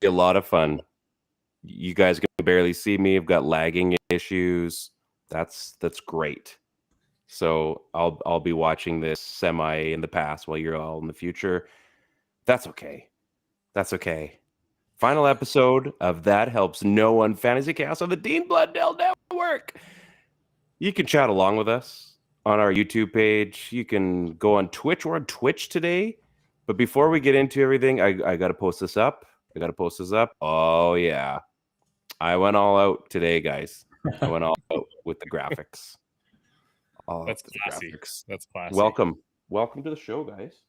a lot of fun. You guys can barely see me. I've got lagging issues. That's great. So I'll be watching this semi in the past while you're all in the future. That's okay. That's okay. Final episode of That Helps No One Fantasy Chaos on the Dean Blundell Network. You can chat along with us on our YouTube page. You can go on Twitch. We're on Twitch today. But before we get into everything, I got to post this up. Oh, yeah. I went all out today, guys. I went all out with the graphics. That's classy. That's classy. Welcome to the show, guys.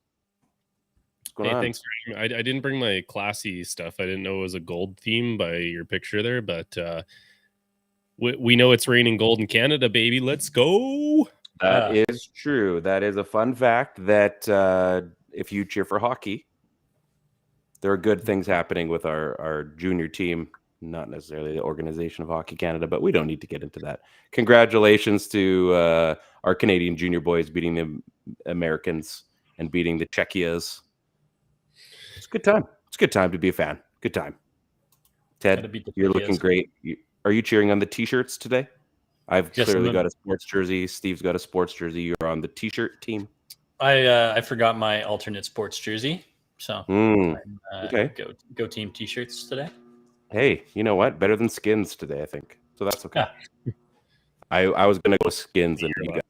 What's going on? Thanks for having me. I didn't bring my classy stuff. I didn't know it was a gold theme by your picture there, but we know it's raining gold in Canada, baby. Let's go. That is true. That is a fun fact that if you cheer for hockey, there are good things happening with our junior team. Not necessarily the Organization of Hockey Canada, but we don't need to get into that. Congratulations to our Canadian junior boys beating the Americans and beating the Czechias. It's a good time. It's a good time to be a fan. Good time. Ted, you're looking great. Are you cheering on the T-shirts today? I've clearly got a sports jersey. Steve's got a sports jersey. You're on the T-shirt team. I forgot my alternate sports jersey, so okay. Go team T-shirts today. Hey, you know what? Better than Skins today, I think. So that's okay. Yeah. I was going to go Skins, and you guys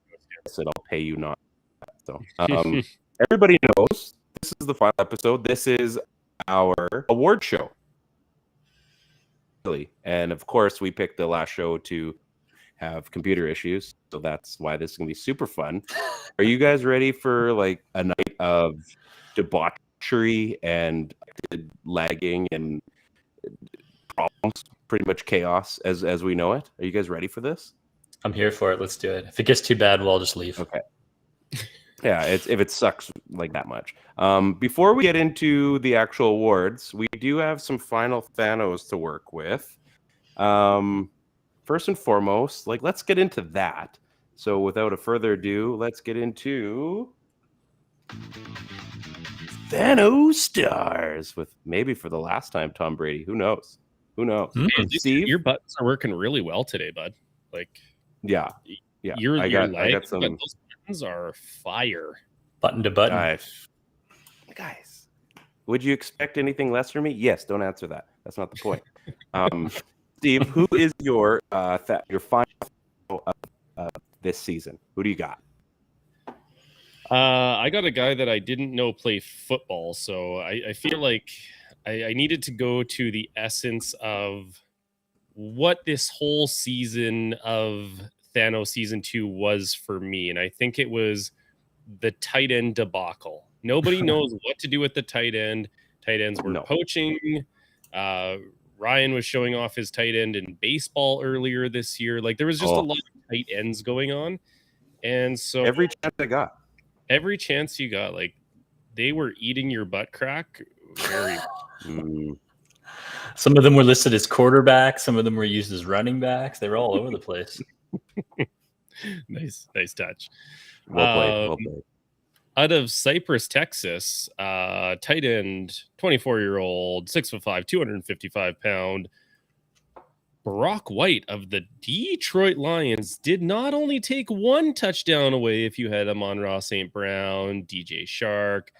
said I'll pay you not. So everybody knows this is the final episode. This is our award show. And of course, we picked the last show to have computer issues. So that's why this is going to be super fun. Are you guys ready for like a night of debauchery and lagging and problems, pretty much chaos as we know it? Are you guys ready for this? I'm here for it. Let's do it. If it gets too bad, we'll all just leave. Okay. Yeah, if it sucks like that much. Before we get into the actual awards, we do have some final THNOs to work with. First and foremost, let's get into that. So without a further ado, let's get into THNO Stars with maybe for the last time Tom Brady. Who knows? Steve, your buttons are working really well today, bud. Yeah. I got some. But those buttons are fire. Button to button. Guys, would you expect anything less from me? Yes. Don't answer that. That's not the point. Steve, who is your final of this season? Who do you got? I got a guy that I didn't know play football, so I feel like I needed to go to the essence of what this whole season of THNO Season 2 was for me, and I think it was the tight end debacle. Nobody knows what to do with the tight end. Tight ends were poaching. Ryan was showing off his tight end in baseball earlier this year. There was just a lot of tight ends going on, and so every chance you got, they were eating your butt crack. Very. Some of them were listed as quarterbacks. Some of them were used as running backs. They were all over the place. Nice touch. Well played. Out of Cypress, Texas, tight end, 24-year-old, 6'5", 255-pound, Brock White of the Detroit Lions did not only take one touchdown away if you had Amon-Ra St. Brown, DJ Shark,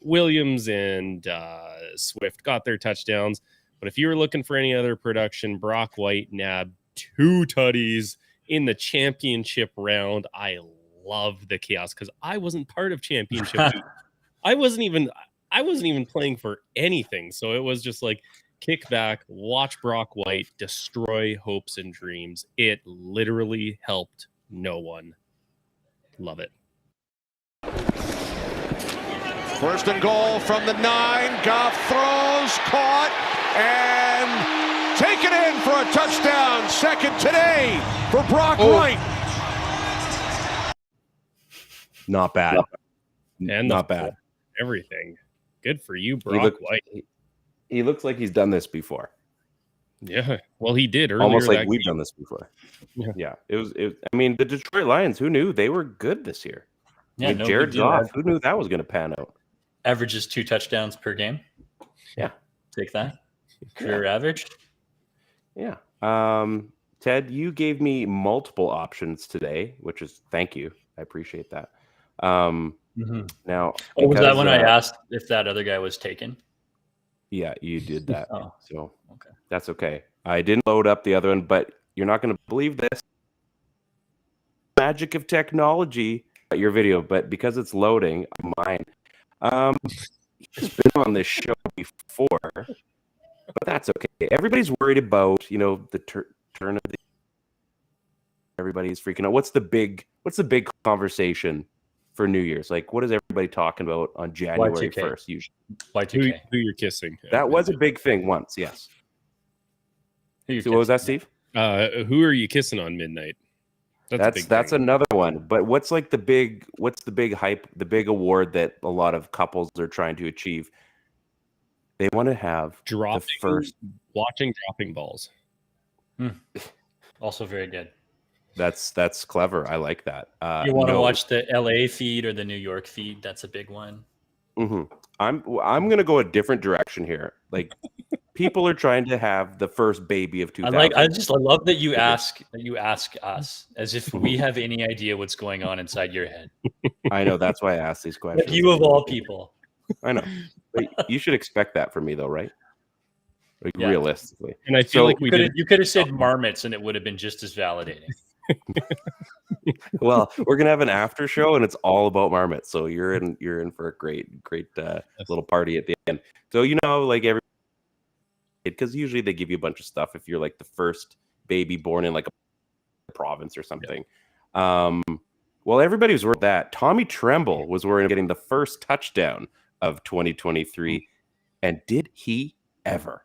Williams, and Swift got their touchdowns. But if you were looking for any other production, Brock White nabbed 2 tutties in the championship round. I love the chaos because I wasn't part of championship. I wasn't even playing for anything. So it was just kick back, watch Brock White destroy hopes and dreams. It literally helped no one. Love it. First and goal from the 9. Goff throws, caught, and taken in for a touchdown. Second today for Brock White. Not bad. And not bad. Everything. Good for you, Brock White. He looks like he's done this before. Yeah. Well, he did earlier. Almost like we've done this before. Yeah. It was. I mean, the Detroit Lions, who knew they were good this year? Yeah, Jared Goff, who knew that was going to pan out? Averages 2 touchdowns per game. Yeah. Take that. Career average. Yeah. Ted, you gave me multiple options today, which is thank you. I appreciate that. Now, Oh, was that because, when I asked if that other guy was taken? yeah, you did that. Oh, So okay. that's okay. I didn't load up the other one, but you're not going to believe this. Magic of technology, your video, but because it's loading, mine. He's been on this show before, but that's okay. Everybody's worried about, the turn of the. Everybody's freaking out. What's the big conversation for New Year's? Like, what is everybody talking about on January 1st? Usually, Y2K. Who you're kissing? that was a big thing once. Yes. So what was that, Steve? Who are you kissing on midnight? That's another one. But what's the big hype, the big award that a lot of couples are trying to achieve? They want to have watching dropping balls. Also very good. That's clever. I like that. You want to watch the LA feed or the New York feed? That's a big one. Mm-hmm. I'm gonna go a different direction here. Like, people are trying to have the first baby of 2000. I love that you ask us as if we have any idea what's going on inside your head. I know, that's why I asked these questions. Like, you of all people. I know. But you should expect that from me, though, right? Like, realistically. And I feel like you could have said marmots, and it would have been just as validating. Well, we're gonna have an after show, and it's all about marmots. So you're in for a great little party at the end. So like every, because usually they give you a bunch of stuff if you're like the first baby born in like a province or something. Yeah. Well, everybody was worried that Tommy Tremble was worried about getting the first touchdown of 2023, and did he ever?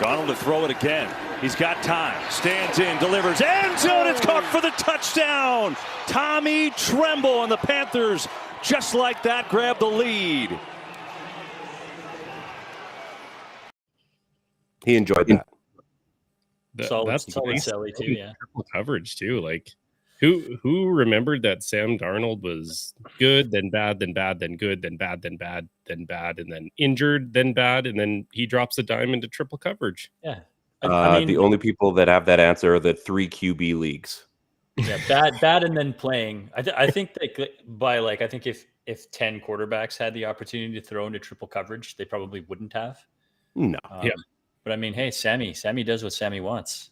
Donald to throw it again. He's got time. Stands in, delivers. End zone. It's caught for the touchdown. Tommy Tremble, and the Panthers, just like that, grab the lead. He enjoyed that. That's Sally too. Yeah. Triple coverage too. Like, who remembered that Sam Darnold was good, then bad, then bad, then good, then bad, then bad, then bad, and then injured, then bad, and then he drops a dime into triple coverage. Yeah. I mean, the only people that have that answer are the 3 QB leagues. Yeah, bad, and then playing. I think that I think if 10 quarterbacks had the opportunity to throw into triple coverage, they probably wouldn't have. No. Yeah. But I mean, hey, Sammy does what Sammy wants.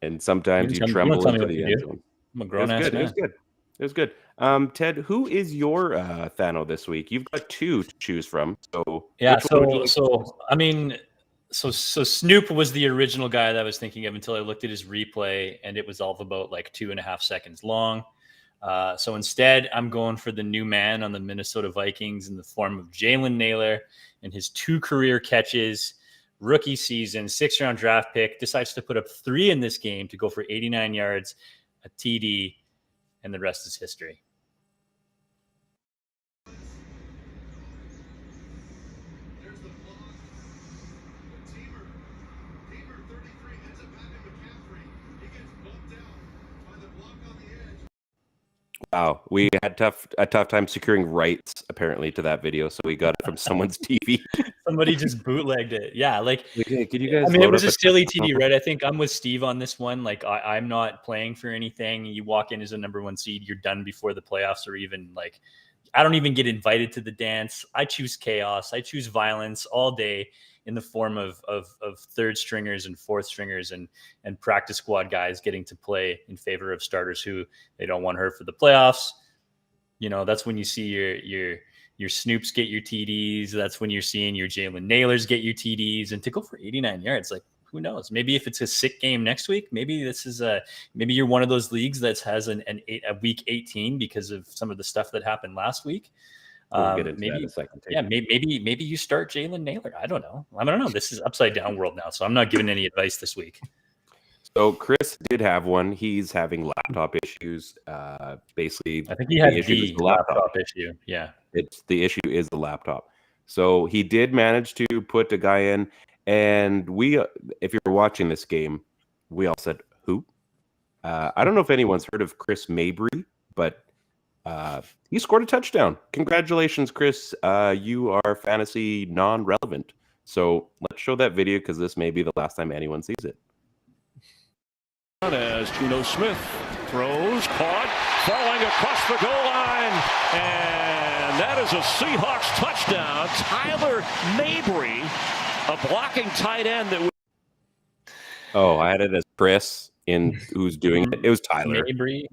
And sometimes you tremble into the end zone. I'm a grown-ass man. It was good. Ted, who is your THNO this week? You've got 2 to choose from. So yeah, so Snoop was the original guy that I was thinking of until I looked at his replay, and it was all of about like 2.5 seconds long. So instead, I'm going for the new man on the Minnesota Vikings in the form of Jalen Nailor and his 2 career catches. Rookie season, 6th-round draft pick, decides to put up 3 in this game to go for 89 yards, a TD, and the rest is history. Wow, we had a tough time securing rights apparently to that video, so we got it from someone's TV. Somebody just bootlegged it. Yeah, like, hey, could you guys? I mean, it was a silly TD, right? I think I'm with Steve on this one. Like, I'm not playing for anything. You walk in as a number 1 seed, you're done before the playoffs, or even like, I don't even get invited to the dance. I choose chaos. I choose violence all day in the form of 3rd stringers and 4th stringers and practice squad guys getting to play in favor of starters who they don't want hurt for the playoffs. That's when you see your Snoops get your TDs. That's when you're seeing your Jalen Nailors get your TDs, and to go for 89 yards, like, who knows? Maybe if it's a sick game next week, maybe this is maybe you're one of those leagues that has a week 18 because of some of the stuff that happened last week. We'll get into that in a second. Yeah, maybe you start Jalen Nailor. I don't know. This is upside down world now, so I'm not giving any advice this week. So Chris did have one. He's having laptop issues. Basically, I think he had the laptop issue. Yeah, the issue is the laptop. So he did manage to put a guy in, and if you're watching this game, we all said who. I don't know if anyone's heard of Chris Mabry, but he scored a touchdown. Congratulations, Chris. You are fantasy non-relevant. So let's show that video because this may be the last time anyone sees it. As THNO Smith throws, caught, falling across the goal line, and that is a Seahawks touchdown. Tyler Mabry, a blocking tight end that. Oh, I had it as Chris in who's doing it. It was Tyler. Mabry.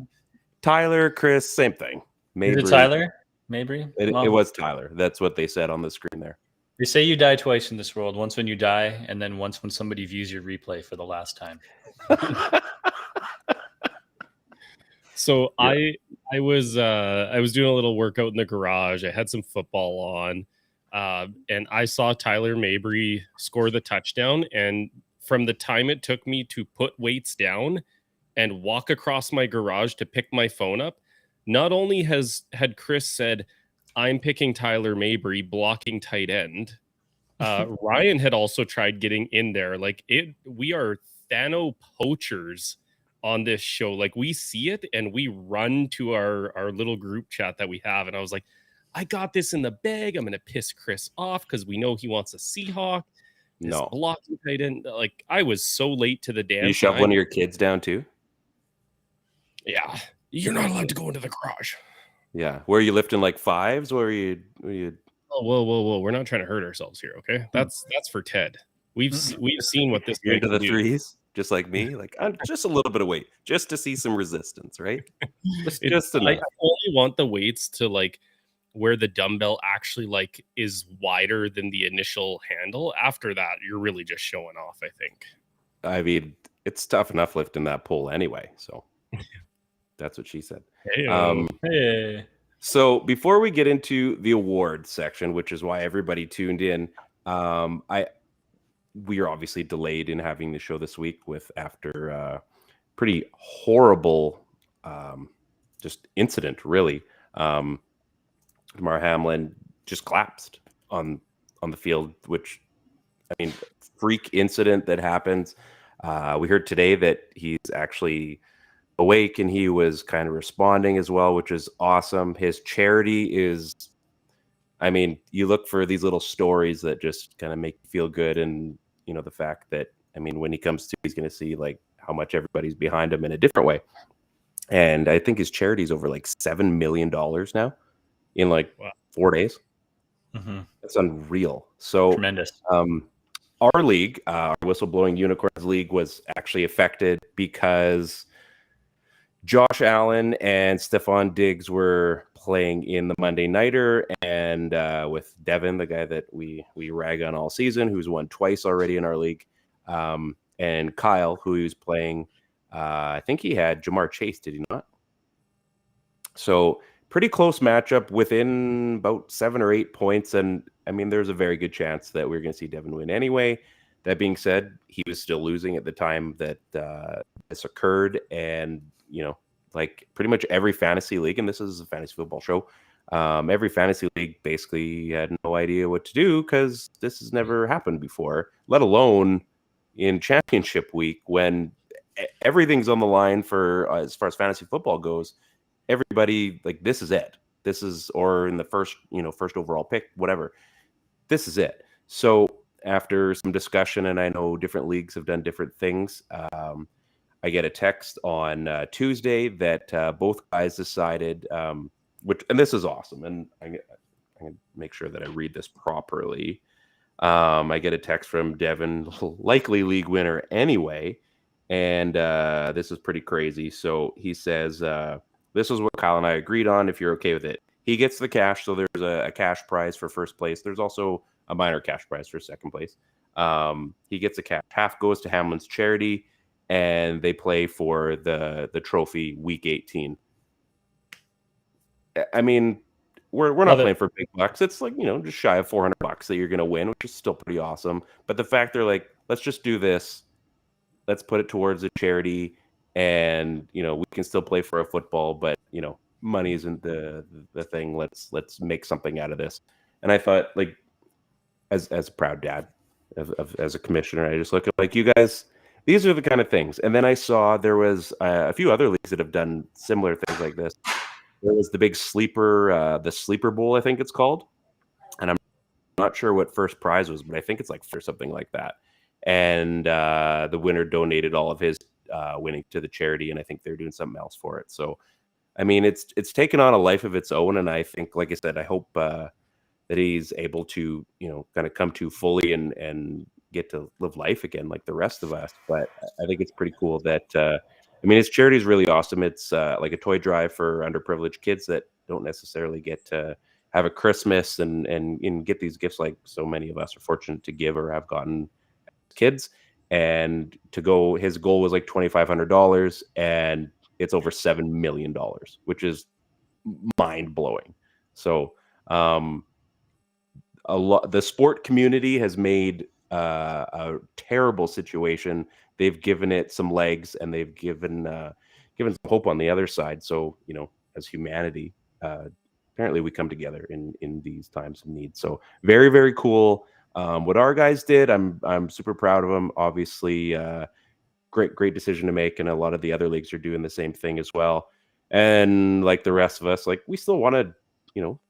Tyler, Chris, same thing. Mabry. Is it Tyler? Mabry? It was Tyler. That's what they said on the screen there. They say you die twice in this world. Once when you die, and then once when somebody views your replay for the last time. So yeah. I was doing a little workout in the garage. I had some football on, and I saw Tyler Mabry score the touchdown. And from the time it took me to put weights down and walk across my garage to pick my phone up, not only had Chris said, "I'm picking Tyler Mabry, blocking tight end," Ryan had also tried getting in there. Like we are THNO poachers on this show. Like we see it and we run to our little group chat that we have. And I was like, I got this in the bag. I'm going to piss Chris off because we know he wants a Seahawk. No. Blocking tight end. Like I was so late to the dance. You shove one of your kids down too? Yeah. You're not allowed to go into the garage. Yeah. Were you lifting like fives? Or were you... Oh, whoa. We're not trying to hurt ourselves here, okay? That's for Ted. We've seen what this You're into the threes, just like me. Like just a little bit of weight, just to see some resistance, right? Just enough. I only want the weights to like where the dumbbell actually like is wider than the initial handle. After that, you're really just showing off, I think. I mean, it's tough enough lifting that pole anyway. So that's what she said. Hey. So before we get into the awards section, which is why everybody tuned in, we are obviously delayed in having the show this week after pretty horrible just incident, really. Damar Hamlin just collapsed on the field, which, I mean, freak incident that happens. We heard today that he's actually awake and he was kind of responding as well, which is awesome. His charity is, I mean, you look for these little stories that just kind of make you feel good. And, you know, the fact that, I mean, when he comes to, he's going to see like how much everybody's behind him in a different way. And I think his charity is over like $7 million now in like 4 days. Mm-hmm. That's unreal. So tremendous. Our league, our Whistleblowing Unicorns League, was actually affected because Josh Allen and Stephon Diggs were playing in the Monday Nighter, and with Devin, the guy that we rag on all season, who's won twice already in our league, and Kyle, who he was playing. I think he had Jamar Chase, did he not? So pretty close matchup within about 7 or 8 points, and I mean, there's a very good chance that we're going to see Devin win anyway. That being said, he was still losing at the time that this occurred, and you know, like pretty much every fantasy league, and this is a fantasy football show, every fantasy league basically had no idea what to do because this has never happened before, let alone in championship week when everything's on the line for as far as fantasy football goes. Everybody, like, this is it. This is, or in the first overall pick, whatever. This is it. So after some discussion, and I know different leagues have done different things, I get a text on Tuesday that both guys decided, and this is awesome, and I'm going to make sure that I read this properly. I get a text from Devin, likely league winner anyway, and this is pretty crazy. So he says, this is what Kyle and I agreed on, if you're okay with it. He gets the cash, so there's a cash prize for first place. There's also a minor cash prize for second place. He gets a cash. Half goes to Hamlin's charity, and they play for the trophy week 18. I mean, we're not playing for big bucks. It's like, you know, just shy of $400 that you're going to win, which is still pretty awesome. But the fact they're like, let's just do this. Let's put it towards a charity, and, you know, we can still play for a football, but, you know, money isn't the thing. Let's make something out of this. And I thought, like, as a proud dad, as a commissioner, I just look at, like, you guys, these are the kind of things. And then I saw there was a few other leagues that have done similar things like this. there was the big sleeper, the sleeper bowl, I think it's called, and I'm not sure what first prize was, but I think it's like for something like that. And the winner donated all of his winning to the charity, and I think they're doing something else for it. So, I mean, it's taken on a life of its own, and I think, like I said, I hope that he's able to, kind of come to fully and get to live life again like the rest of us. But I think it's pretty cool that I mean, his charity is really awesome. It's like a toy drive for underprivileged kids that don't necessarily get to have a Christmas and get these gifts like so many of us are fortunate to give or have gotten as kids. And to go, his goal was like $2,500, and it's over $7 million, which is mind blowing. So, the sport community has made a terrible situation. They've given it some legs, and they've given some hope on the other side. So, as humanity, apparently we come together in these times of need. So very, very cool. What our guys did, I'm super proud of them. Obviously, great decision to make, and a lot of the other leagues are doing the same thing as well. And like the rest of us, like we still want to,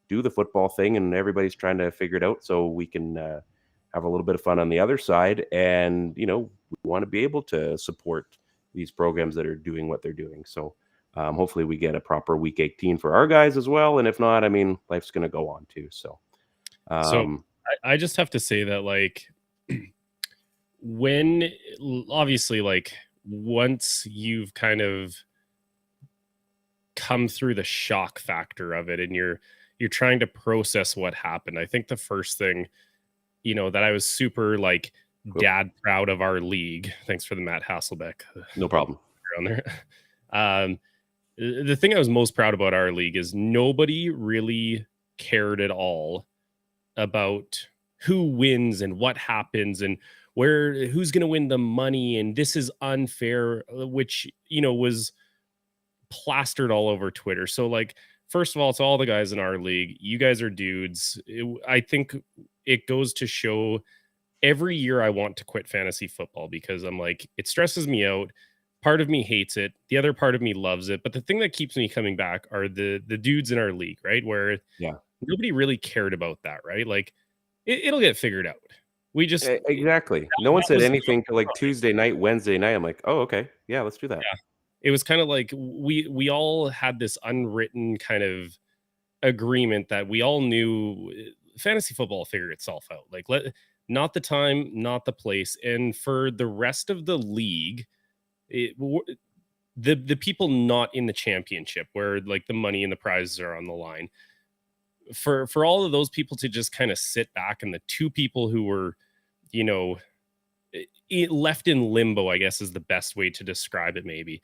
do the football thing, and everybody's trying to figure it out so we can have a little bit of fun on the other side. And we want to be able to support these programs that are doing what they're doing. So hopefully we get a proper week 18 for our guys as well. And if not, I mean, life's going to go on too. So I just have to say that, like, when obviously, like, once you've kind of come through the shock factor of it and you're trying to process what happened, I think the first thing, that I was super like dad proud of our league. Thanks for the Matt Hasselbeck. No problem. On there. The thing I was most proud about our league is nobody really cared at all about who wins and what happens and who's going to win the money. And this is unfair, which, was plastered all over Twitter. So, like, first of all, it's all the guys in our league. You guys are dudes. I think it goes to show every year I want to quit fantasy football because I'm like, it stresses me out. Part of me hates it. The other part of me loves it. But the thing that keeps me coming back are the dudes in our league, right? Where nobody really cared about that, right? Like, it'll get figured out. We just exactly. No one said anything till like Tuesday night, Wednesday night. I'm like, oh, okay, yeah, let's do that. Yeah. It was kind of like we all had this unwritten kind of agreement that we all knew fantasy football will figure itself out. Like, not the time, not the place. And for the rest of the league, the people not in the championship where like the money and the prizes are on the line, for all of those people to just kind of sit back, and the two people who were, left in limbo, I guess is the best way to describe it. Maybe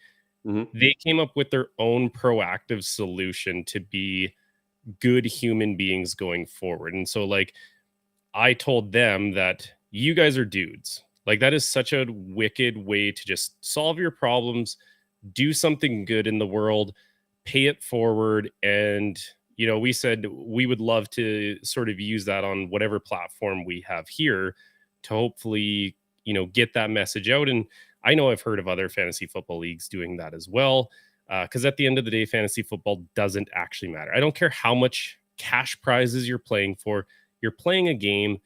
they came up with their own proactive solution to be good human beings going forward. And so, like, I told them that you guys are dudes. Like, that is such a wicked way to just solve your problems, do something good in the world, pay it forward. And, we said we would love to sort of use that on whatever platform we have here to hopefully, get that message out. And I know I've heard of other fantasy football leagues doing that as well. Because at the end of the day, fantasy football doesn't actually matter. I don't care how much cash prizes you're playing for. You're playing a game.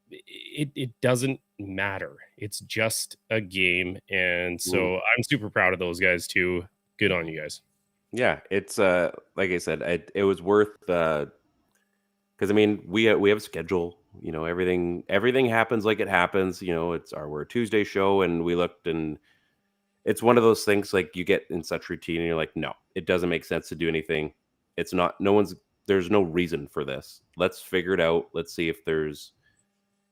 It doesn't matter. It's just a game. And so I'm super proud of those guys too. Good on you guys. Yeah, it's like I said, it was worth because I mean we have a schedule. Everything happens like it happens. We're a Tuesday show, and we looked, and it's one of those things like you get in such routine, and you're like, no, it doesn't make sense to do anything. It's not. There's no reason for this. Let's figure it out. Let's see if there's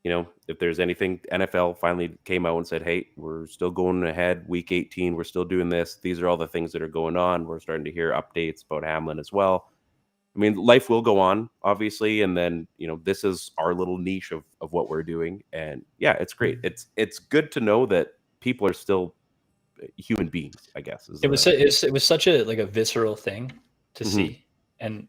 anything. NFL finally came out and said, hey, we're still going ahead. Week 18, we're still doing this. These are all the things that are going on. We're starting to hear updates about Hamlin as well. I mean, life will go on, obviously. And then, this is our little niche of what we're doing. And yeah, it's great. It's good to know that people are still human beings, I guess. It was such a visceral thing to see. And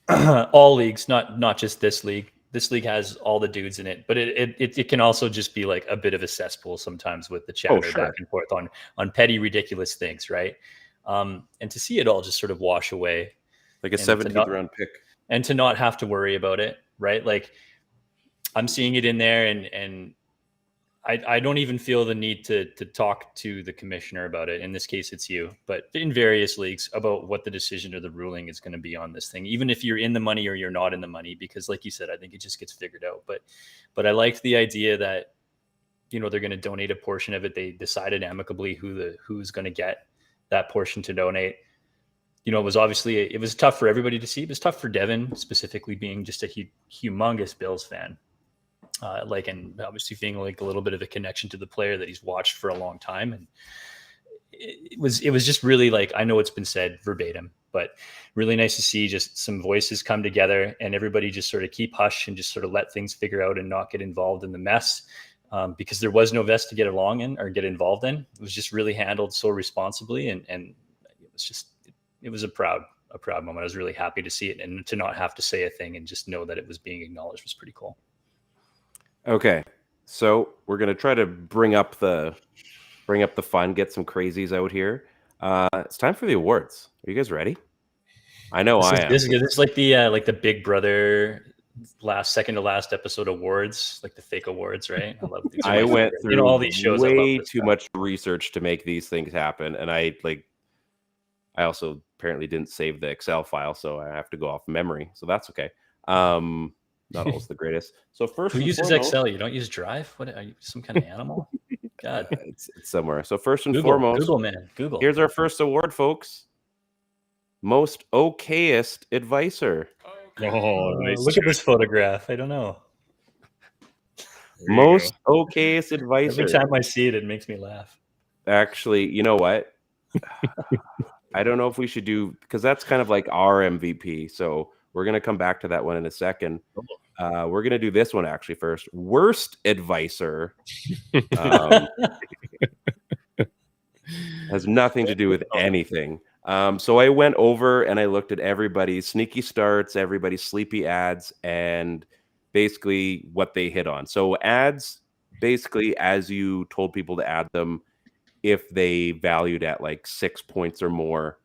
all leagues, not just this league. This league has all the dudes in it, but it can also just be like a bit of a cesspool sometimes with the chatter back and forth on petty, ridiculous things, right? And to see it all just sort of wash away, Like a and 17th round pick. and to not have to worry about it, right? Like I'm seeing it in there, and I don't even feel the need to talk to the commissioner about it. In this case, it's you, but in various leagues about what the decision or the ruling is going to be on this thing, even if you're in the money or you're not in the money, because like you said, I think it just gets figured out. But I liked the idea that, you know, they're going to donate a portion of it. They decided amicably who's going to get that portion to donate. You know, it was tough for everybody to see. It was tough for Devin specifically, being just a humongous Bills fan. And obviously feeling like a little bit of a connection to the player that he's watched for a long time. And it was just really, like, I know it's been said verbatim, but really nice to see just some voices come together and everybody just sort of keep hush and just sort of let things figure out and not get involved in the mess. Because there was no vest to get along in or get involved in. It was just really handled so responsibly. And it was a proud moment. I was really happy to see it, and to not have to say a thing and just know that it was being acknowledged was pretty cool. Okay, so we're gonna try to bring up the fun, get some crazies out here. It's time for the awards. Are you guys ready? I know I am. This is like the Big Brother second to last episode awards, like the fake awards, right? I love these. I went through, you know, all these shows. Way too much research to make these things happen, and I also apparently didn't save the Excel file, so I have to go off memory. So that's okay. Not always the greatest. So first, who uses Excel? You don't use Drive? What are you, some kind of animal? God, it's somewhere. So first and Google, foremost, Google, man, Google. Here's our first award, folks. Most okayest advisor. Oh, nice. Look at this photograph. I don't know. Most okayest advisor. Every time I see it, it makes me laugh. Actually, you know what? I don't know if we should do, because that's kind of like our MVP. So we're going to come back to that one in a second. We're going to do this one actually first. Worst advisor. Has nothing to do with anything. So I went over and I looked at everybody's sneaky starts, everybody's sleepy ads, and basically what they hit on. So ads, basically, as you told people to add them, if they valued at like 6 points or more,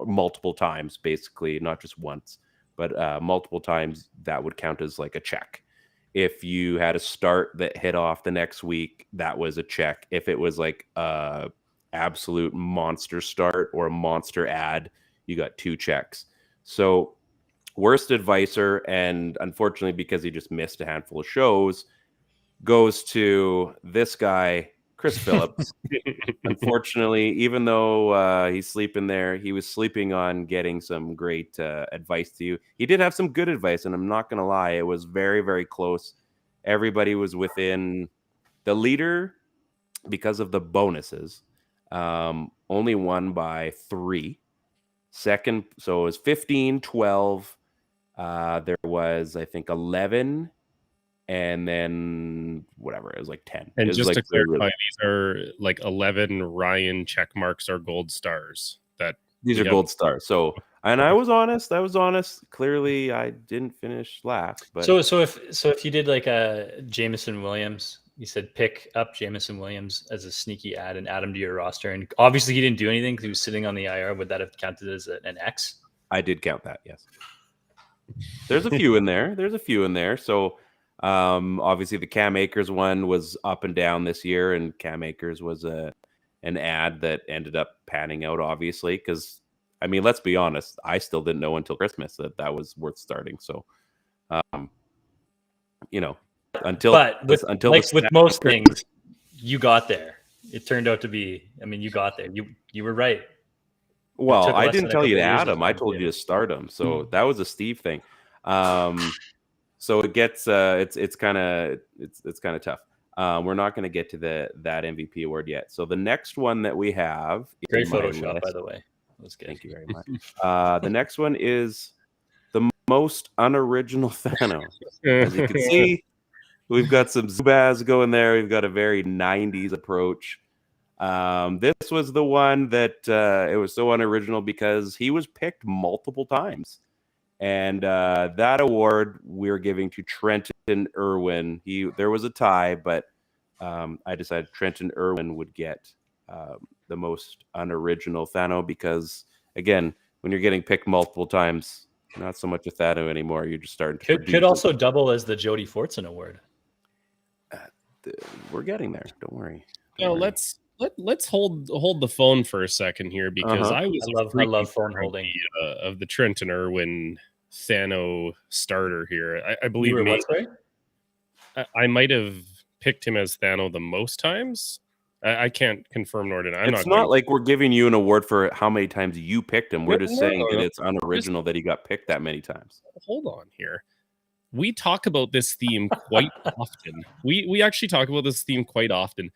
multiple times, basically, not just once, but multiple times, that would count as like a check. If you had a start that hit off the next week, that was a check. If it was like a absolute monster start or a monster ad, you got 2 checks. So worst advisor, and unfortunately because he just missed a handful of shows, goes to this guy, Chris Phillips. Unfortunately, even though he's sleeping there, he was sleeping on getting some great advice to you. He did have some good advice, and I'm not going to lie, it was very, very close. Everybody was within. The leader, because of the bonuses, only won by 3. Second, so it was 15, 12. There was, I think, 11. And then whatever, it was like 10. And just like, to clarify, these are like 11 Ryan check marks or gold stars. These are gold stars. So, and I was honest. Clearly, I didn't finish last. But so if you did like a Jameson Williams, you said pick up Jameson Williams as a sneaky ad and add him to your roster, and obviously he didn't do anything because he was sitting on the IR. Would that have counted as an X? I did count that. Yes. There's a few in there. So. Obviously the Cam Akers one was up and down this year, and Cam Akers was an ad that ended up panning out, obviously, because I mean, let's be honest, I still didn't know until Christmas that was worth starting. So until with most things, you got there. It turned out to be, I mean, you got there. You were right. Well, I didn't tell you to add him. I told you to start him. So that was a Steve thing. So it gets it's kind of tough. We're not going to get to that MVP award yet. So the next one that we have, great Photoshop, by the way. That's good. Thank you very much. The next one is the most unoriginal THNO. As you can see, we've got some Zubaz going there. We've got a very 90s approach. This was the one that it was so unoriginal because he was picked multiple times. And that award we're giving to Trenton Irwin. There was a tie, but I decided Trenton Irwin would get the most unoriginal THNO because, again, when you're getting picked multiple times, not so much a THNO anymore. You're just starting to Could also double as the Jody Fortson Award. We're getting there. Don't worry. No, let's hold the phone for a second here because I love phone holding of the Trenton Irwin THNO starter here. I believe You were me. what, sorry? I might have picked him as THNO the most times. I can't confirm nor deny. It's not like we're giving you an award for how many times you picked him. We're just saying that it's unoriginal that he got picked that many times. Hold on here. We talk about this theme quite often. We actually talk about this theme quite often.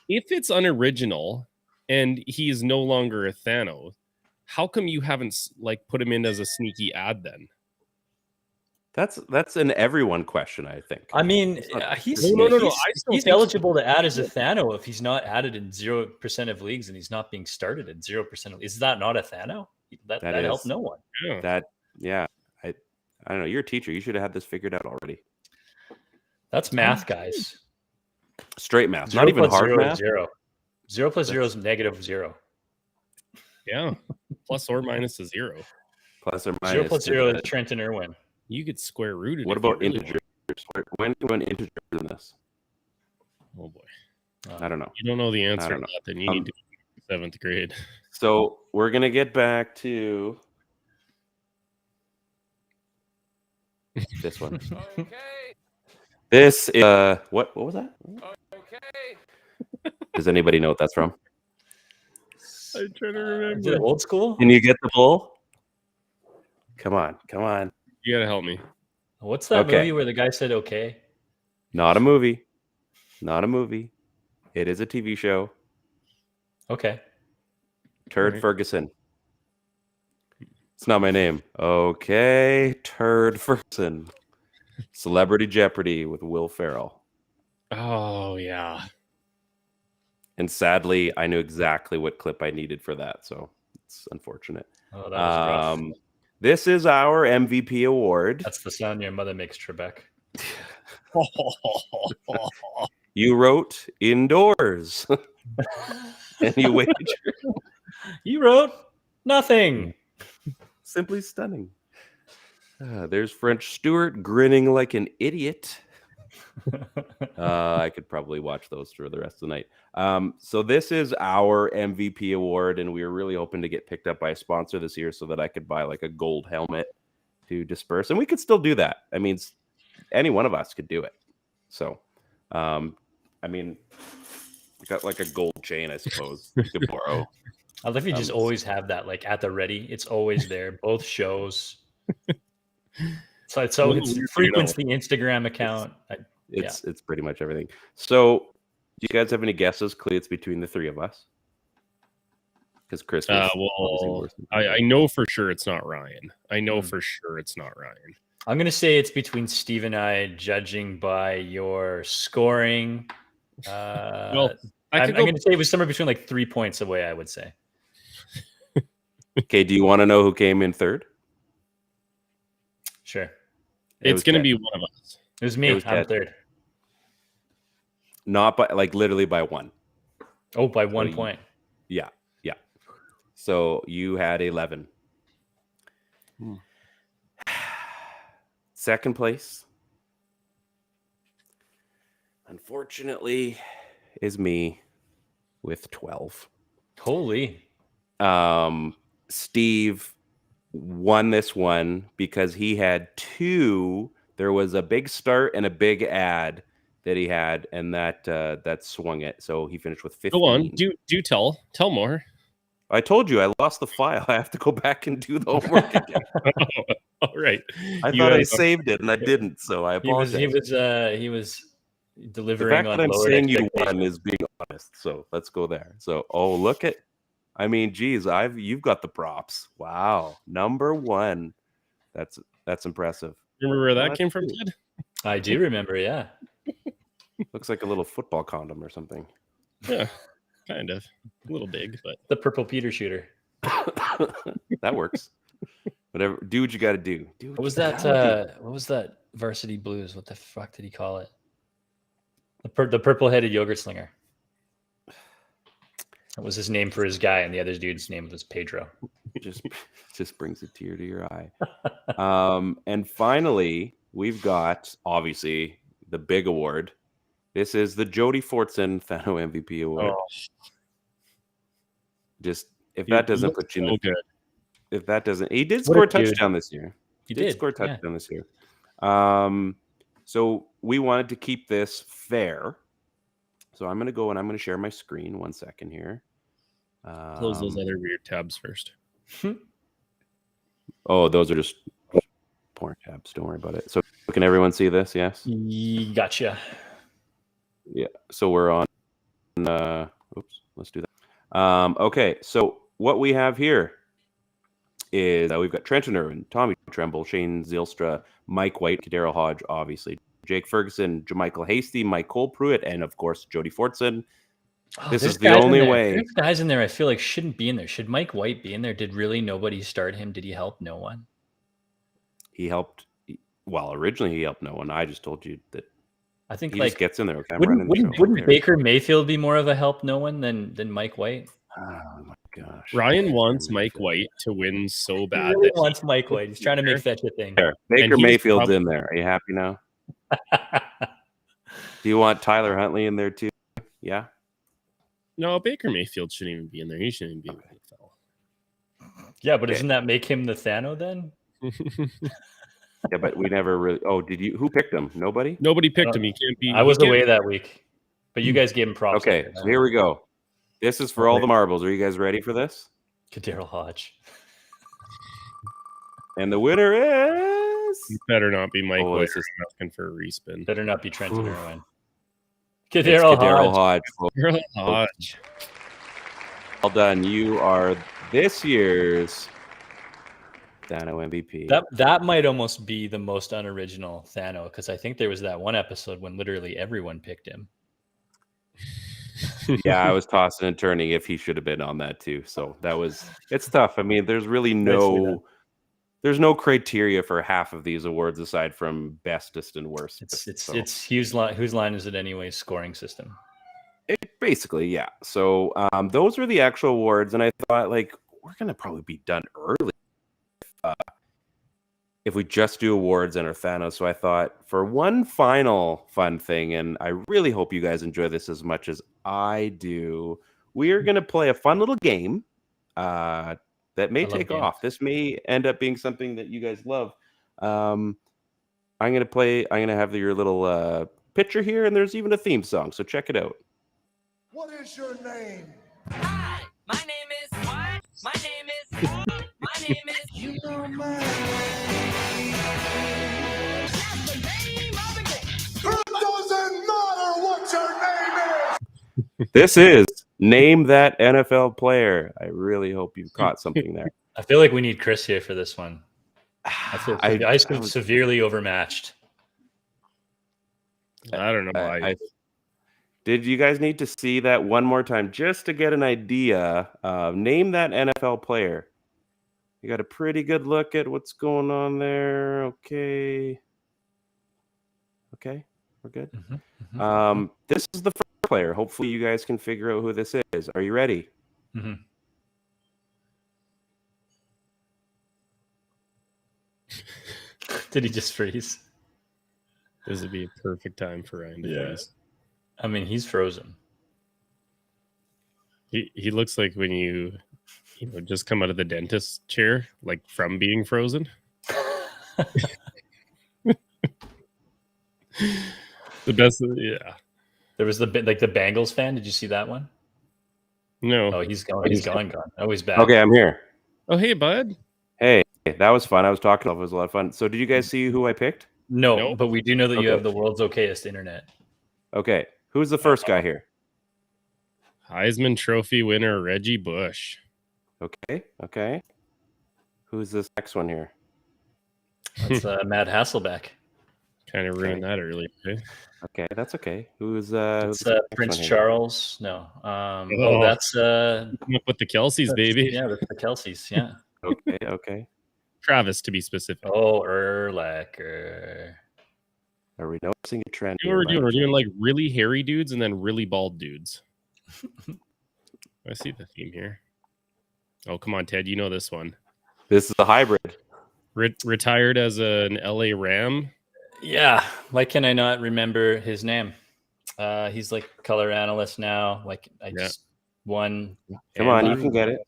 If it's unoriginal and he is no longer a THNO, how come you haven't put him in as a sneaky ad then? That's an everyone question, I think. I mean, he's eligible to add as a THNO if he's not added in 0% of leagues and he's not being started at 0% of. Is that not a THNO? That helped no one. Yeah. I don't know. You're a teacher. You should have had this figured out already. That's math, guys. Straight math, not even hard math. 0. 0 plus 0 is -0. Yeah, plus or minus a 0. Plus or minus 0 plus 0 is Trenton Irwin. You get square rooted. What about integers? When do an integer in this? Oh boy, I don't know. You don't know the answer to that, then you need to be 7th grade. So we're gonna get back to this one. Okay. This is what was that? Okay. Does anybody know what that's from? I'm trying to remember. Is it old school? Can you get the bull? Come on. You gotta help me. What's that movie where the guy said okay? Not a movie. It is a TV show. Okay. Turd Ferguson. It's not my name. Okay. Turd Ferguson. Celebrity Jeopardy with Will Ferrell. Oh, yeah. And sadly, I knew exactly what clip I needed for that, so it's unfortunate. Oh, that was rough. This is our MVP award. That's the sound your mother makes, Trebek. You wrote indoors. And you wagered. You wrote nothing. Simply stunning. There's French Stewart grinning like an idiot. I could probably watch those for the rest of the night. So this is our MVP award, and we were really hoping to get picked up by a sponsor this year so that I could buy like a gold helmet to disperse, and we could still do that. I mean, any one of us could do it. So, I mean, got like a gold chain, I suppose, you could borrow. I love you just always have that like at the ready. It's always there. Both shows. So it's frequents the Instagram account. It's pretty much everything. So, do you guys have any guesses? Clearly, it's between the three of us. Because Chris, I know for sure it's not Ryan. I'm gonna say it's between Steve and I, judging by your scoring. Well, I'm gonna say it was somewhere between like 3 points away. I would say. Okay. Do you want to know who came in third? Sure. It's going to be one of us. It was me. I'm third. Not by literally by one. Oh, by 1 point. Yeah. So you had 11. Second place, unfortunately, is me with 12. Holy. Steve won this one because he had 2. There was a big start and a big ad that he had, and that swung it. So he finished with 15. Go on, do tell more. I told you I lost the file. I have to go back and do the homework again. All right. I thought I saved it and I didn't, so I apologize. He was delivering the fact on that I'm lowered saying you won is being honest. So let's go there. So look at, I mean, geez, you've got the props. Wow, number 1. That's impressive. Remember where that came from, Ted? I do remember. Yeah. Looks like a little football condom or something. Yeah, kind of. A little big, but the purple Peter shooter. That works. Whatever. Do what you got to do. What was that? What was that? Varsity Blues. What the fuck did he call it? The purple-headed yogurt slinger. That was his name for his guy, and the other dude's name was Pedro. Just brings a tear to your eye. And finally, we've got obviously the big award. This is the Jody Fortson THNO MVP award. Oh, Just if dude, that he doesn't looks put you in so the, good. if that doesn't, he did What score a a dude. touchdown this year. He Did did score a yeah. touchdown this year. So we wanted to keep this fair. So I'm going to go and I'm going to share my screen. 1 second here. Close those other weird tabs first. Oh, those are just porn tabs. Don't worry about it. So can everyone see this? Yes. Gotcha. Yeah. So we're on. Oops. Let's do that. Okay. So what we have here is we've got Trenton Irwin, Tommy Tremble, Shane Zylstra, Mike White, Kadero Hodge, obviously, Jake Ferguson, Jermichael Hasty, Mike Cole Pruitt, and of course Jody Fortson. This is the only way. There's guys in there I feel like shouldn't be in there. Should Mike White be in there? Did really nobody start him? Did he help no one? He helped. Well, originally he helped no one. I just told you that I think he like just gets in there. Okay, wouldn't Baker Mayfield be more of a help no one than Mike White? Oh my gosh. Ryan wants Mike White to win so bad. He really that wants Mike White. He's trying to make fetch a thing. There. Baker he's Mayfield's in there. Are you happy now? Do you want Tyler Huntley in there too? Yeah. No, Baker Mayfield shouldn't even be in there. He shouldn't even be in the NFL. Yeah, but doesn't that make him the THNO then? Yeah, but we never really. Oh, did you? Who picked him? Nobody. Nobody picked him. He can't be. I was away that week, but you guys gave him props. Okay, so here we go. This is for all the marbles. Are you guys ready for this? Kadero Hodge. And the winner is. You better not be Mike White. This is Asking for a respin. Better not be Trenton Irwin. Kadero Hodge. Hodge. Well done. You are this year's THNO MVP. That might almost be the most unoriginal THNO, because I think there was that one episode when literally everyone picked him. Yeah, I was tossing and turning if he should have been on that too. So it's tough. I mean, there's really there's no criteria for half of these awards aside from bestest and worst. It's whose line is it anyway? Scoring system. Basically, yeah. So those are the actual awards, and I thought like we're gonna probably be done early if we just do awards and our THNO. So I thought for one final fun thing, and I really hope you guys enjoy this as much as I do, we are gonna play a fun little game that may take off. This may end up being something that you guys love. I'm gonna have your little picture here, and there's even a theme song. So check it out. What is your name? Hi, my name is what? My name is my name is you know my That's the name of the game. It doesn't matter what your name is. This is Name That NFL Player. I really hope you caught something there. I feel like we need Chris here for this one. I feel severely overmatched. I don't know why. Did you guys need to see that one more time just to get an idea of Name That NFL Player? You got a pretty good look at what's going on there. Okay, we're good. This is the first player. Hopefully you guys can figure out who this is. Are you ready? Mm-hmm. Did he just freeze? This would be a perfect time for Ryan to freeze. I mean, he's frozen. He looks like when you just come out of the dentist chair, like from being frozen. The best, yeah. There was the Bengals fan. Did you see that one? No. Oh, he's gone. He's gone. Oh, he's back. Okay, I'm here. Oh, hey, bud. Hey, that was fun. I was talking. It was a lot of fun. So, did you guys see who I picked? No, Nope. But we do know that you have the world's okayest internet. Okay, who's the first guy here? Heisman Trophy winner Reggie Bush. Okay. Who's this next one here? That's Matt Hasselbeck. Kind of ruined that early. Eh? Okay, that's okay. Who's It's Prince here? Charles. No. That's Come up with the Kelseys, baby. Yeah, that's the Kelseys. Yeah. Okay. Travis, to be specific. Oh, Urlacher. Are we noticing a trend? We're doing like really hairy dudes and then really bald dudes. I see the theme here. Oh, come on, Ted. You know this one. This is a hybrid. Retired as an LA Ram. Yeah. Why can I not remember his name? He's like color analyst now. Like I just won. Come on, you can get it.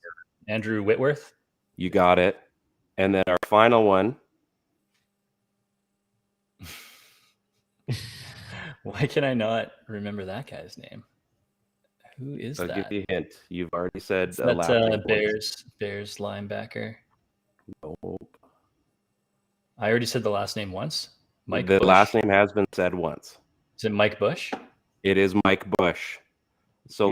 Andrew Whitworth. You got it. And then our final one. Why can I not remember that guy's name? Who is I'll that? give you a hint. You've already said That's Bears linebacker. Nope. I already said the last name once. Mike The Bush. last name has been said once. Is it Mike Bush? It is Mike Bush. So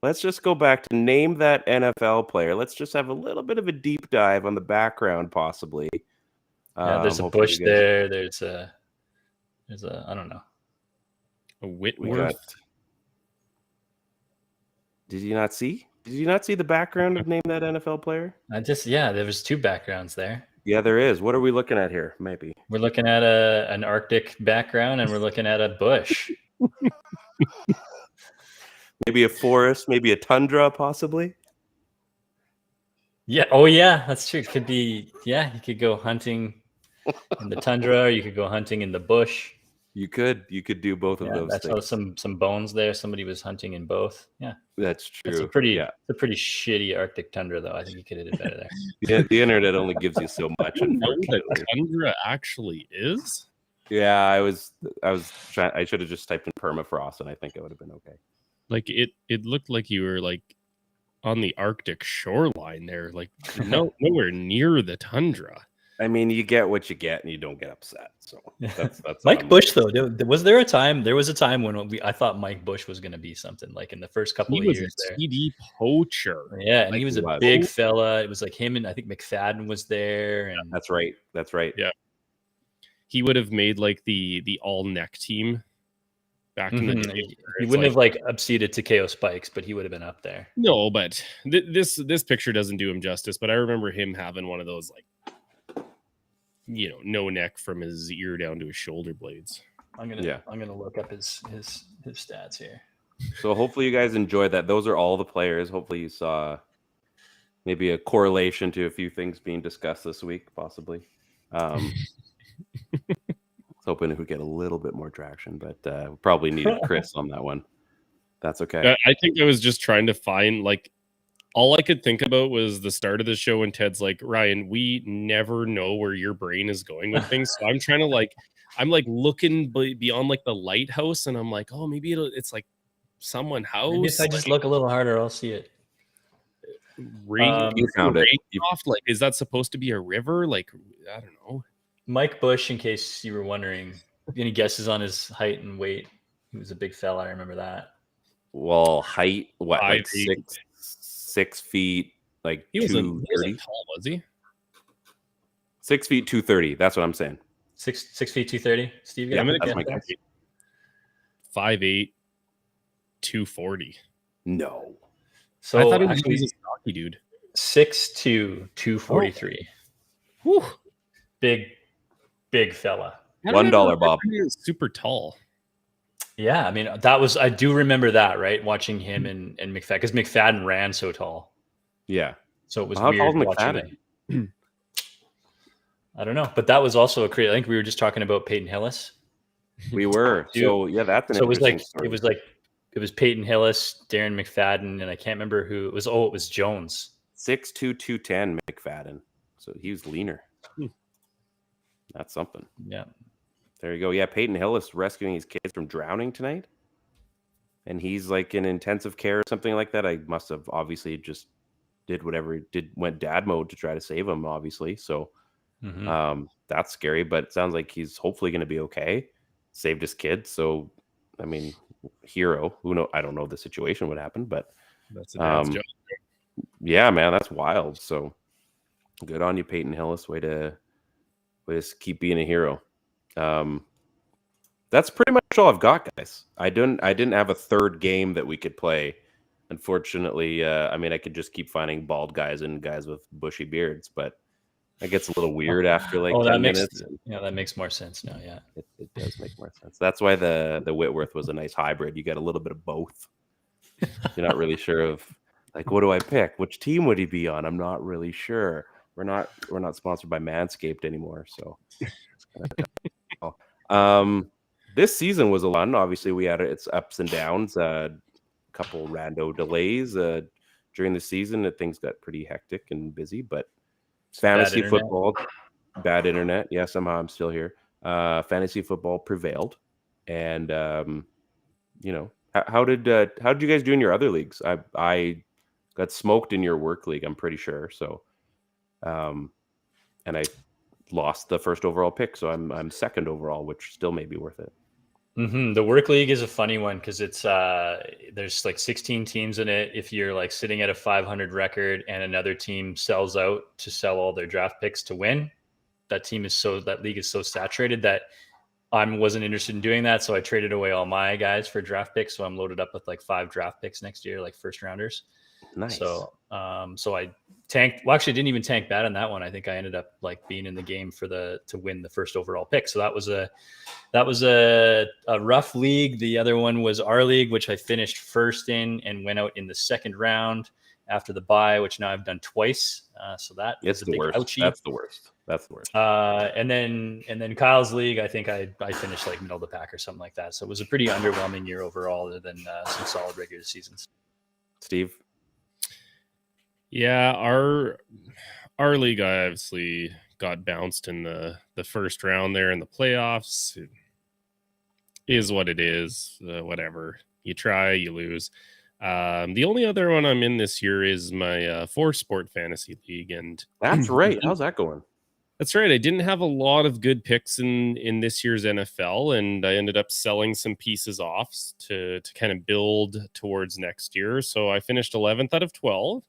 let's just go back to name that NFL player. Let's just have a little bit of a deep dive on the background, possibly. Yeah, there's a Bush there. There's a I don't know. A Whitworth. Did you not see? Did you not see the background of name that NFL player? There was two backgrounds there. Yeah, there is. What are we looking at here? Maybe we're looking at an Arctic background, and we're looking at a bush. Maybe a forest, maybe a tundra, possibly. Yeah. Oh, yeah. That's true. It could be. Yeah, you could go hunting in the tundra, or you could go hunting in the bush. You could do both of those. That's things. Some bones there. Somebody was hunting in both. Yeah, that's true. It's a pretty shitty Arctic tundra, though. I think you could have did better there. Yeah, the internet only gives you so much. You know what the tundra actually is? Yeah, I was trying. I should have just typed in permafrost, and I think it would have been okay. Like it looked like you were like on the Arctic shoreline there, like nowhere near the tundra. I mean, you get what you get, and you don't get upset. So that's Mike Bush, though. There was a time when I thought Mike Bush was going to be something like in the first couple of years. He was a TD poacher. Yeah, and he was a big fella. It was like him and I think McFadden was there. And that's right. Yeah, he would have made like the all neck team back in the day. He wouldn't have like upseated Takeo Spikes, but he would have been up there. No, but this picture doesn't do him justice. But I remember him having one of those like, no neck from his ear down to his shoulder blades. I'm gonna look up his stats here. So hopefully you guys enjoyed that. Those are all the players. Hopefully you saw maybe a correlation to a few things being discussed this week, possibly. I was hoping it would get a little bit more traction, but probably needed Chris on that one. That's okay. I think I was just trying to find like, all I could think about was the start of the show when Ted's like, Ryan, we never know where your brain is going with things. So I'm trying to I'm looking beyond like the lighthouse, and I'm like, oh, maybe it's like someone house. Maybe if I just look a little harder, I'll see it. You found it. Like, is that supposed to be a river? Like, I don't know. Mike Bush, in case you were wondering, any guesses on his height and weight? He was a big fella. I remember that. Well, height, what, 5'8". like 6 feet, like he 230. Tall, was he? 6 feet 230. That's what I'm saying. 6 feet 230. Steve, yeah, I'm gonna that's my guess 5'8", 240. No. So I thought he was a stocky dude. 6'2", 243. Whew. Big fella. $1, Bob. He was super tall. Yeah, I mean, I do remember that, right? Watching him and McFadden, because McFadden ran so tall. Yeah. So it was How weird tall is watching McFadden? I don't know, but that was also a create. I think we were just talking about Peyton Hillis. We were. So yeah, that's an interesting story. It was Peyton Hillis, Darren McFadden, and I can't remember who it was. Oh, it was Jones. 6'2", 210 McFadden. So he was leaner. That's something. Yeah. There you go. Yeah, Peyton Hillis rescuing his kids from drowning tonight. And he's like in intensive care or something like that. I must have obviously just went dad mode to try to save him, obviously. So that's scary, but it sounds like he's hopefully going to be okay. Saved his kids. So, I mean, hero. Who know? I don't know the situation would happen, but that's a dad's job. Yeah, man, that's wild. So good on you, Peyton Hillis. Way to keep being a hero. That's pretty much all I've got, guys. I didn't have a third game that we could play. Unfortunately, I mean, I could just keep finding bald guys and guys with bushy beards, but It gets a little weird after like Oh, 10 that makes minutes. that makes more sense now. Yeah. It does make more sense. That's why the Whitworth was a nice hybrid. You get a little bit of both. You're not really sure of like, what do I pick? Which team would he be on? I'm not really sure. We're not sponsored by Manscaped anymore, so it's kind of tough. This season was a lot. Obviously, we had its ups and downs. Couple rando delays during the season. Things got pretty hectic and busy, but fantasy football, bad internet. Yeah, somehow I'm still here. Fantasy football prevailed, and how did you guys do in your other leagues? I got smoked in your work league, I'm pretty sure. So, and I lost the first overall pick, so I'm second overall, which still may be worth it. The work league is a funny one because it's there's like 16 teams in it. If you're like sitting at a 500 record and another team sells out to sell all their draft picks to win, that league is so saturated that I wasn't interested in doing that. So I traded away all my guys for draft picks. So I'm loaded up with like 5 draft picks next year, like first rounders. Nice. So I tanked. Well, actually, I didn't even tank bad on that one. I think I ended up like being in the game to win the first overall pick. So that was a rough league. The other one was our league, which I finished first in and went out in the second round after the bye, which now I've done twice. So that is a big ouchie. That's the worst. And then Kyle's league, I think I finished like middle of the pack or something like that. So it was a pretty underwhelming year overall, other than some solid regular seasons. Steve. Yeah, our league obviously got bounced in the first round there in the playoffs. It is what it is. Whatever. You try, you lose. The only other one I'm in this year is my 4-sport fantasy league, and that's right. How's that going? That's right. I didn't have a lot of good picks in this year's NFL, and I ended up selling some pieces off to kind of build towards next year. So I finished 11th out of 12.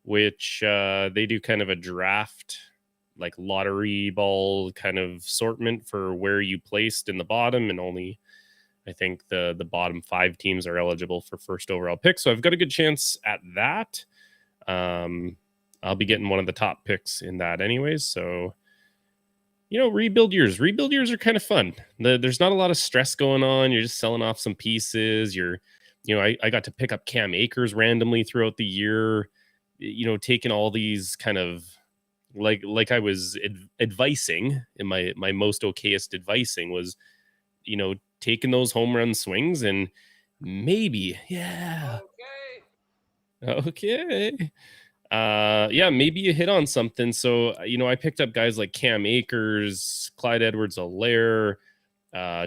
Which they do kind of a draft, like lottery ball kind of assortment for where you placed in the bottom, and only I think the bottom 5 teams are eligible for first overall pick. So I've got a good chance at that. I'll be getting one of the top picks in that anyways. So, rebuild years are kind of fun. There's not a lot of stress going on. You're just selling off some pieces. I got to pick up Cam Akers randomly throughout the year. Taking all these kind of like I was advising in my most okayest advising was, taking those home run swings and maybe, okay. Maybe you hit on something. So, I picked up guys like Cam Akers, Clyde Edwards-Helaire,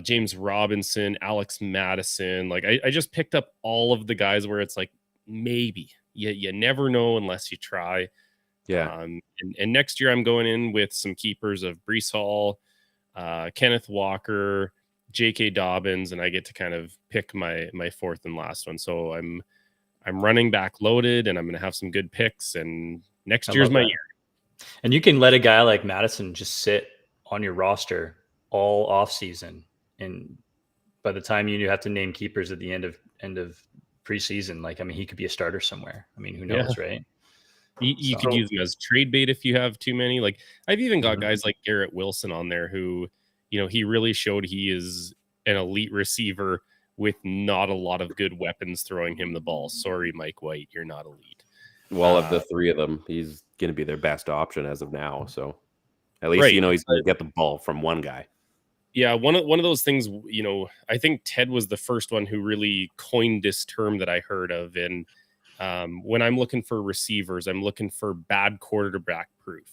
James Robinson, Alex Madison. Like I just picked up all of the guys where it's like, maybe. You never know unless you try. Yeah. And next year I'm going in with some keepers of Breece Hall, Kenneth Walker, J.K. Dobbins, and I get to kind of pick my fourth and last one. So I'm running back loaded, and I'm going to have some good picks. And next year's my year. And you can let a guy like Madison just sit on your roster all off season, and by the time you have to name keepers at the end of preseason, he could be a starter somewhere. Who knows, right? You could use him as trade bait if you have too many. Like I've even got guys like Garrett Wilson on there who, he really showed he is an elite receiver with not a lot of good weapons throwing him the ball. Sorry, Mike White, you're not elite. Well, of the 3 of them, he's going to be their best option as of now. So at least he's going to get the ball from one guy. Yeah, one of those things, I think Ted was the first one who really coined this term that I heard of. And when I'm looking for receivers, I'm looking for bad quarterback proof,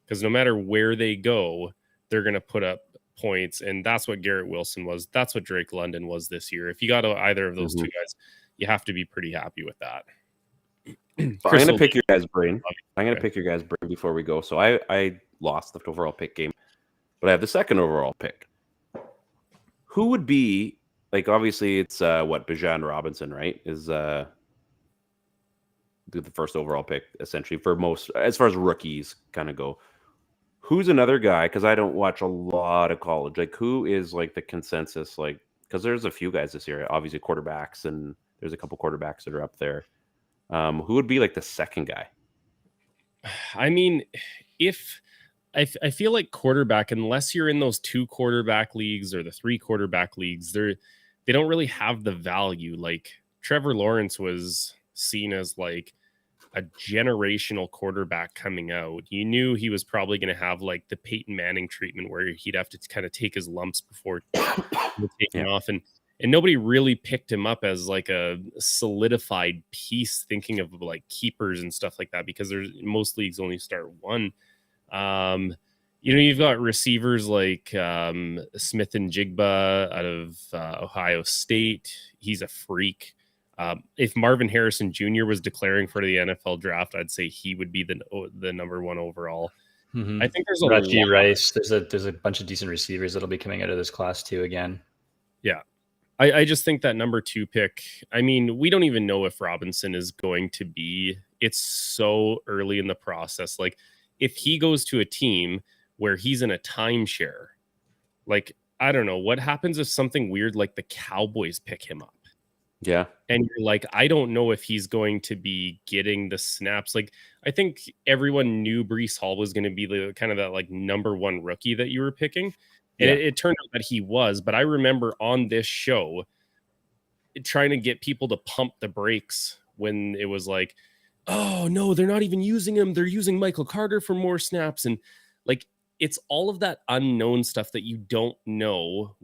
because no matter where they go, they're going to put up points. And that's what Garrett Wilson was. That's what Drake London was this year. If you got either of those 2 guys, you have to be pretty happy with that. I'm going to pick your guys' brain. Pick your guys' brain before we go. So I lost the overall pick game, but I have the second overall pick. Who would be, like, obviously it's Bijan Robinson, right? Is the first overall pick essentially for most, as far as rookies kind of go. Who's another guy? Because I don't watch a lot of college. Like, who is like the consensus? Like, because there's a few guys this year, obviously quarterbacks, and there's a couple quarterbacks that are up there. Who would be like the second guy? If I feel like quarterback, unless you're in those 2 quarterback leagues or the 3 quarterback leagues, they don't really have the value. Like Trevor Lawrence was seen as like a generational quarterback coming out. You knew he was probably going to have like the Peyton Manning treatment where he'd have to kind of take his lumps before taking off. And nobody really picked him up as like a solidified piece, thinking of like keepers and stuff like that, because there's most leagues only start 1. You've got receivers like Smith and Jigba out of Ohio State. He's a freak. If Marvin Harrison Jr. was declaring for the NFL draft, I'd say he would be the number 1 overall. Mm-hmm. I think there's a Reggie Rice. There's a bunch of decent receivers that'll be coming out of this class too again. Yeah. I just think that number 2 pick, I mean, we don't even know if Robinson is going to be. It's so early in the process. Like, if he goes to a team where he's in a timeshare, like, I don't know, what happens if something weird like the Cowboys pick him up? Yeah. And you're like, I don't know if he's going to be getting the snaps. Like, I think everyone knew Breece Hall was going to be the kind of that like number 1 rookie that you were picking. And it turned out that he was. But I remember on this show trying to get people to pump the brakes when it was like, oh no, they're not even using him. They're using Michael Carter for more snaps. And like, it's all of that unknown stuff that you don't know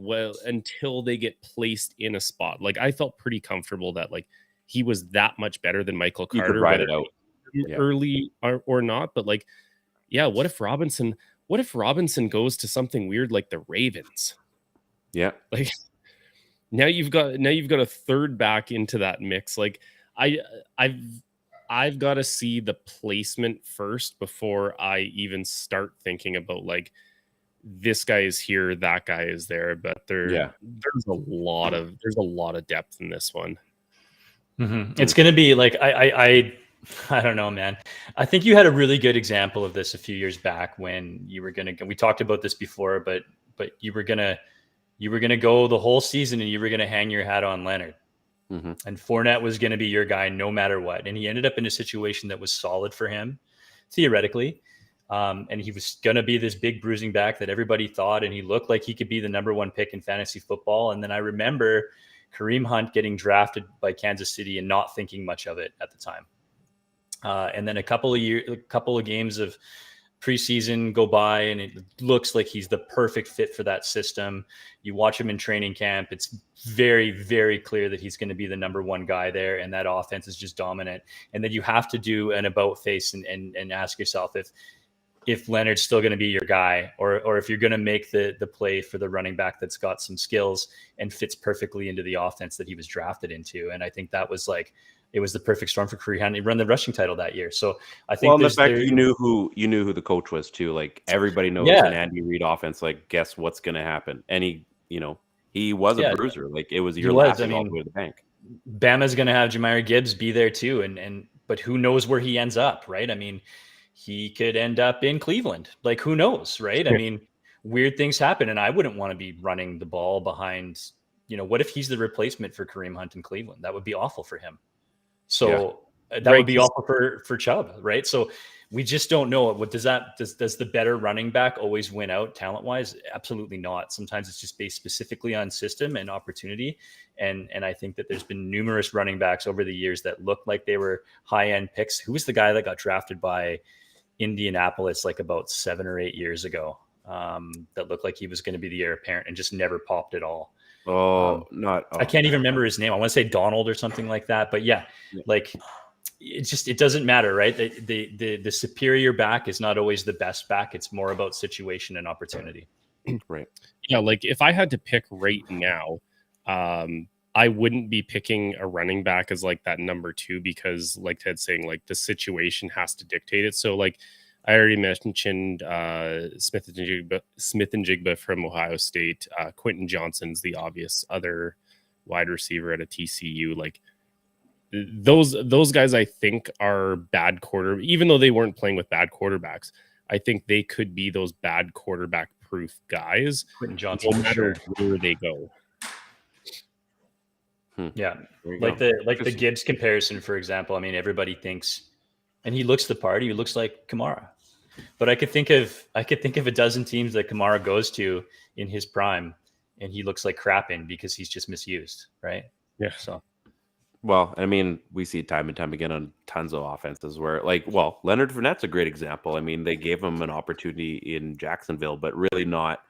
until they get placed in a spot. Like, I felt pretty comfortable that like he was that much better than Michael Carter. You could ride it out early or not. But like, yeah, what if Robinson goes to something weird like the Ravens? Yeah. Like, now you've got a third back into that mix. Like, I've got to see the placement first before I even start thinking about like, this guy is here, that guy is there. But there's a lot of depth in this one. Mm-hmm. It's going to be like, I don't know, man. I think you had a really good example of this a few years back when you were going to, we talked about this before, but you were going to go the whole season and you were going to hang your hat on Leonard. Mm-hmm. And Fournette was going to be your guy no matter what. And he ended up in a situation that was solid for him, theoretically. And he was going to be this big bruising back that everybody thought, and he looked like he could be the number 1 pick in fantasy football. And then I remember Kareem Hunt getting drafted by Kansas City and not thinking much of it at the time. And then a couple of games of preseason go by, and it looks like he's the perfect fit for that system. You watch him in training camp. It's very, very clear that he's going to be the number 1 guy there, and that offense is just dominant. And then you have to do an about face and ask yourself if Leonard's still going to be your guy, or if you're going to make the play for the running back that's got some skills and fits perfectly into the offense that he was drafted into. And I think that was like, it was the perfect storm for Kareem Hunt. He won the rushing title that year. So I think the fact that you knew who the coach was too. Like, everybody knows an Andy Reid offense. Like, guess what's going to happen? And he was a bruiser. Like, it was your last all the way to the bank. Bama's going to have Jahmyr Gibbs be there too, but who knows where he ends up, right? I mean, he could end up in Cleveland. Like, who knows, right? I mean, weird things happen, and I wouldn't want to be running the ball behind. What if he's the replacement for Kareem Hunt in Cleveland? That would be awful for him. So that would be awful for Chubb, right? So we just don't know. What does the better running back always win out talent wise? Absolutely not. Sometimes it's just based specifically on system and opportunity. And I think that there's been numerous running backs over the years that looked like they were high end picks. Who was the guy that got drafted by Indianapolis like about 7 or 8 years ago? That looked like he was going to be the heir apparent and just never popped at all. I can't even remember his name. I want to say Donald or something like that, but like it doesn't matter, right? The superior back is not always the best back. It's more about situation and opportunity. Right. Yeah. Like, if I had to pick right now, I wouldn't be picking a running back as like that number 2, because like Ted's saying, like, the situation has to dictate it. So like, I already mentioned Smith and Jigba from Ohio State. Quentin Johnson's the obvious other wide receiver at a TCU. Like, those guys, I think, are bad even though they weren't playing with bad quarterbacks. I think they could be those bad quarterback proof guys. Quentin Johnson, no matter where they go. Yeah, like the Gibbs comparison, for example. I mean, everybody thinks, and he looks the part. He looks like Kamara. But I could think of a dozen teams that Kamara goes to in his prime, and he looks like crap in because he's just misused, right? Yeah. So Well, I mean, we see it time and time again on tons of offenses where, like, well, Leonard Fournette's a great example. I mean, they gave him an opportunity in Jacksonville, but really not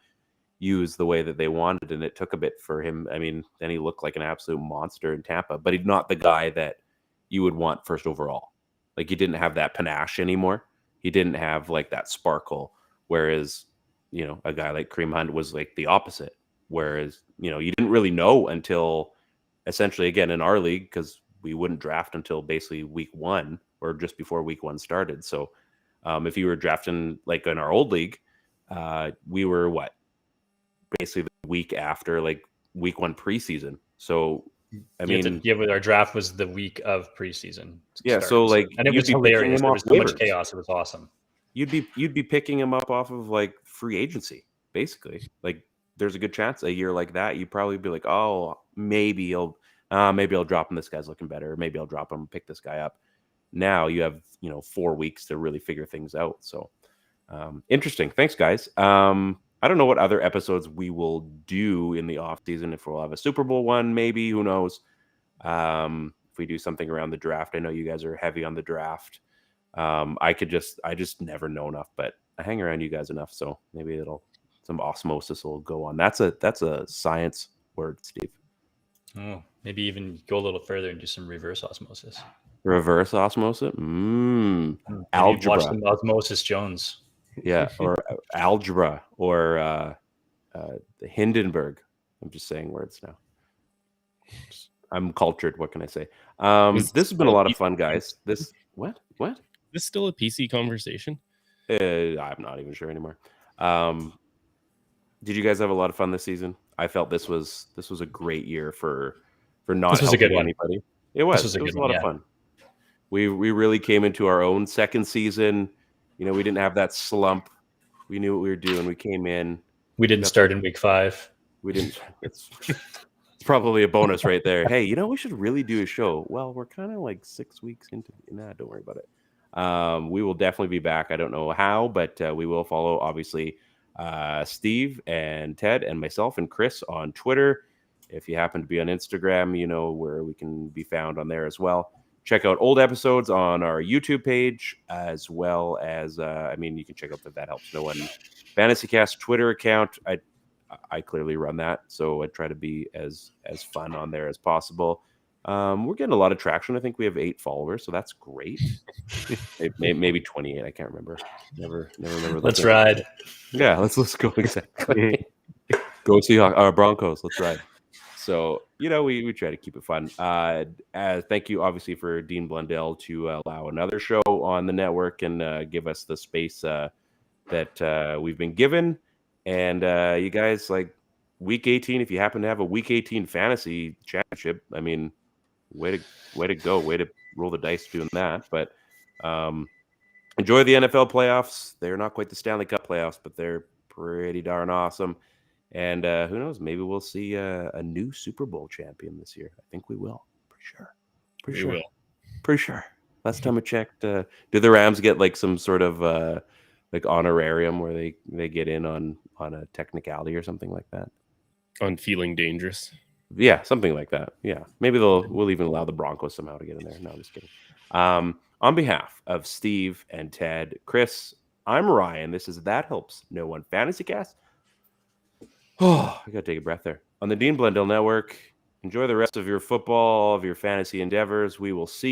used the way that they wanted, and it took a bit for him. I mean, then he looked like an absolute monster in Tampa, but he's not the guy that you would want first overall. Like, he didn't have that panache anymore. He didn't have like that sparkle. Whereas, you know, a guy like Kareem Hunt was like the opposite. Whereas, you know, you didn't really know until essentially, again, in our league, because we wouldn't draft until basically week 1 or just before week 1 started. So if you were drafting like in our old league, we were what? Basically the week after like week 1 preseason. So I mean, our draft was the week of preseason. Yeah, so like, and it was hilarious. There was so much chaos. It was awesome. You'd be picking him up off of like free agency, basically. Like, there's a good chance a year like that you'd probably be like, oh, maybe I'll drop him. This guy's looking better. Maybe I'll drop him and pick this guy up. Now you have 4 weeks to really figure things out. So interesting. Thanks, guys. I don't know what other episodes we will do in the off season. If we'll have a Super Bowl one, maybe, who knows? If we do something around the draft, I know you guys are heavy on the draft. I just never know enough, but I hang around you guys enough, so maybe some osmosis will go on. That's a science word, Steve. Oh, maybe even go a little further and do some reverse osmosis. Reverse osmosis? Algebra. Watch some Osmosis Jones. Yeah, or algebra, or the Hindenburg. I'm just saying words now. I'm cultured. What can I say? This has been a lot of fun, guys. What? Is this still a PC conversation? I'm not even sure anymore. Did you guys have a lot of fun this season? I felt this was a great year for not helping anybody. It was a lot of fun. We really came into our own second season. We didn't have that slump. We knew what we were doing. We came in. We didn't start in week 5. We didn't. It's probably a bonus right there. Hey, we should really do a show. Well, we're kind of like 6 weeks into. Nah, don't worry about it. We will definitely be back. I don't know how, but we will follow, obviously, Steve and Ted and myself and Chris on Twitter. If you happen to be on Instagram, you know where we can be found on there as well. Check out old episodes on our YouTube page, as well as, you can check out the That Helps No One FantasyCast Twitter account. I clearly run that, so I try to be as fun on there as possible. We're getting a lot of traction. I think we have 8 followers, so that's great. Maybe 28. I can't remember. Never remember. Let's ride. Yeah, let's go. Exactly. Go Seahawks, Broncos. Let's ride. So, we try to keep it fun. Thank you, obviously, for Dean Blundell to allow another show on the network and give us the space that we've been given. And you guys, like, week 18, if you happen to have a week 18 fantasy championship, way to go. Way to roll the dice doing that. But enjoy the NFL playoffs. They're not quite the Stanley Cup playoffs, but they're pretty darn awesome. And who knows? Maybe we'll see a new Super Bowl champion this year. I think we will. Pretty sure. Last time I checked, did the Rams get like some sort of like honorarium where they get in on a technicality or something like that? On feeling dangerous. Yeah, something like that. Yeah, maybe we'll even allow the Broncos somehow to get in there. No, I'm just kidding. On behalf of Steve and Ted, Chris, I'm Ryan. This is That Helps No One FantasyCast. Oh, I gotta take a breath there. On the Dean Blundell Network. Enjoy the rest of your football, of your fantasy endeavors. We will see